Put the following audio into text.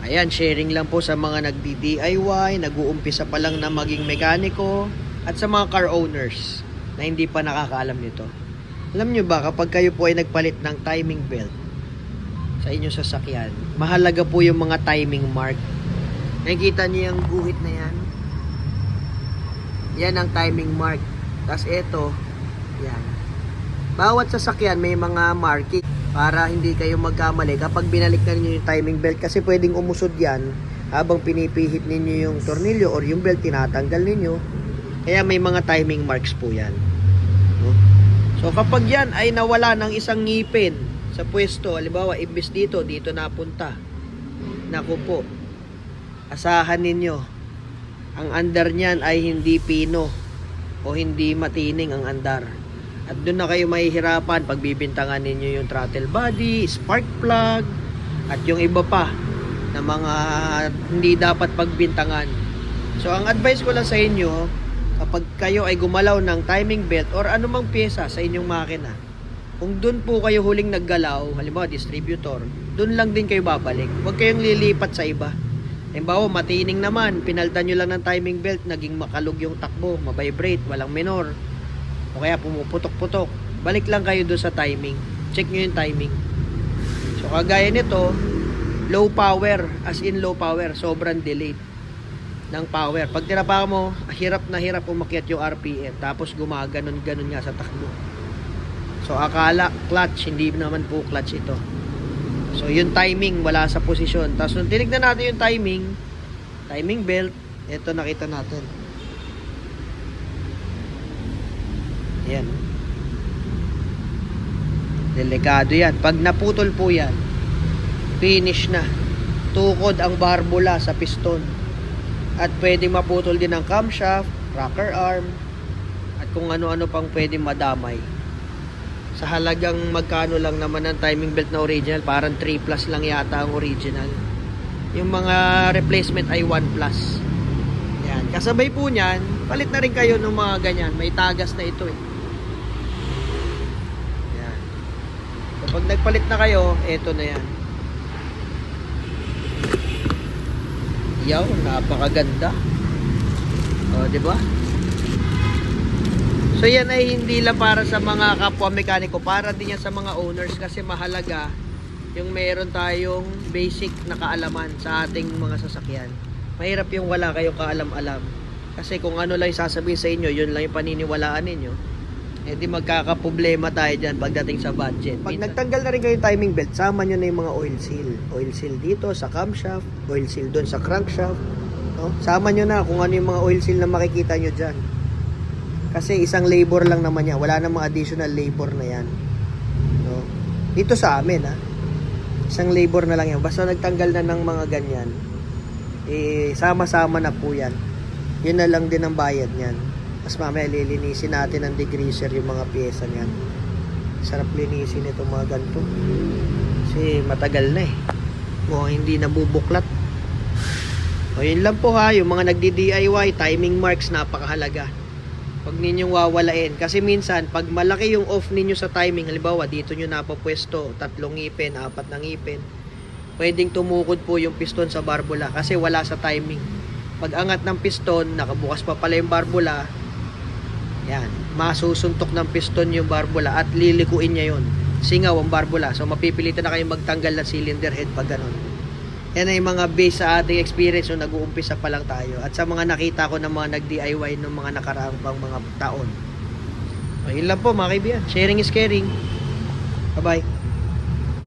Ayan, sharing lang po sa mga nagdi-DIY, nag-uumpisa pa lang na maging mekaniko, at sa mga car owners na hindi pa nakakaalam nito. Alam nyo ba, kapag kayo po ay nagpalit ng timing belt sa inyong sasakyan, mahalaga po yung mga timing mark. Nakikita nyo yung guhit na yan? Yan ang timing mark. Tapos ito, yan. Bawat sasakyan may mga marking para hindi kayo magkamali kapag binalik na ninyo yung timing belt, kasi pwedeng umusod yan habang pinipihit ninyo yung tornilyo or yung belt tinatanggal ninyo. Kaya may mga timing marks po yan. So kapag yan ay nawala ng isang ngipin sa pwesto, halimbawa imbis dito napunta, naku po, asahan ninyo ang andar niyan ay hindi pino o hindi matining ang andar. At doon na kayo mahihirapan pag bibintangan ninyo yung throttle body, spark plug, at yung iba pa na mga hindi dapat pagbintangan. So ang advice ko lang sa inyo, kapag kayo ay gumalaw ng timing belt or anumang pyesa sa inyong makina, kung doon po kayo huling naggalaw, halimbawa distributor, doon lang din kayo babalik. Huwag kayong lilipat sa iba. Halimbawa matining naman, pinaltan nyo lang ng timing belt, naging makalog yung takbo, mabibrate, walang minor, o kaya pumuputok-putok, balik lang kayo doon sa timing. Check nyo yung timing. So kagaya nito, low power, as in low power, sobrang delayed ng power. Pag tinapa mo, hirap na hirap umakyat yung RPM, tapos gumaganon-ganon nga sa takbo. So akala clutch, hindi naman po clutch ito. So yung timing wala sa posisyon. Tapos nung tinignan natin yung timing belt, ito nakita natin. Ayan. Delikado yan. Pag naputol po yan, finish na. Tukod ang barbula sa piston. At pwede maputol din ang camshaft, rocker arm, at kung ano-ano pang pwede madamay. Sa halagang magkano lang naman ang timing belt na original, parang 3 plus lang yata ang original. Yung mga replacement ay 1 plus. Yan. Kasabay po niyan, palit na rin kayo ng mga ganyan. May tagas na ito eh. Yan. So, pag nagpalit na kayo, eto na yan. Yaw, napakaganda. O, di ba? So yan ay hindi lang para sa mga kapwa mekaniko, para din yan sa mga owners, kasi mahalaga yung meron tayong basic na kaalaman sa ating mga sasakyan. Mahirap yung wala kayong kaalam-alam, kasi kung ano lang sasabihin sa inyo, yun lang yung paniniwalaan ninyo, eh di magkakaproblema tayo dyan pagdating sa budget. Pag nagtanggal na rin kayo timing belt, sama nyo na yung mga oil seal dito sa camshaft, oil seal doon sa crankshaft, no? Sama nyo na kung ano yung mga oil seal na makikita nyo dyan. Kasi isang labor lang naman yan. Wala namang additional labor na yan. No? Dito sa amin, ha? Isang labor na lang yan. Basta nagtanggal na ng mga ganyan, eh, sama-sama na po yan. Yun na lang din ang bayad niyan. Mas mamaya lilinisin natin ng degreaser yung mga pyesa niyan. Sarap linisin itong mga ganito. Kasi matagal na eh. O hindi nabubuklat. O yun lang po ha. Yung mga nagdi-DIY, timing marks napakahalaga. Pag ninyong wawalain, kasi minsan pag malaki yung off ninyo sa timing, halimbawa dito nyo napapwesto 3 ngipin, 4 na ngipin, pwedeng tumukod po yung piston sa barbula kasi wala sa timing. Pag angat ng piston, nakabukas pa pala yung barbula, yan, masusuntok ng piston yung barbula at lilikuin niya yun, singaw ang barbula. So mapipilitan na kayong magtanggal ng cylinder head pag ganun. Yan ay mga base sa ating experience nung nag-uumpisa pa lang tayo. At sa mga nakita ko ng mga nag-DIY ng mga nakaraang pang mga taon. Ayun lang po mga kaibigan. Sharing is caring. Bye-bye.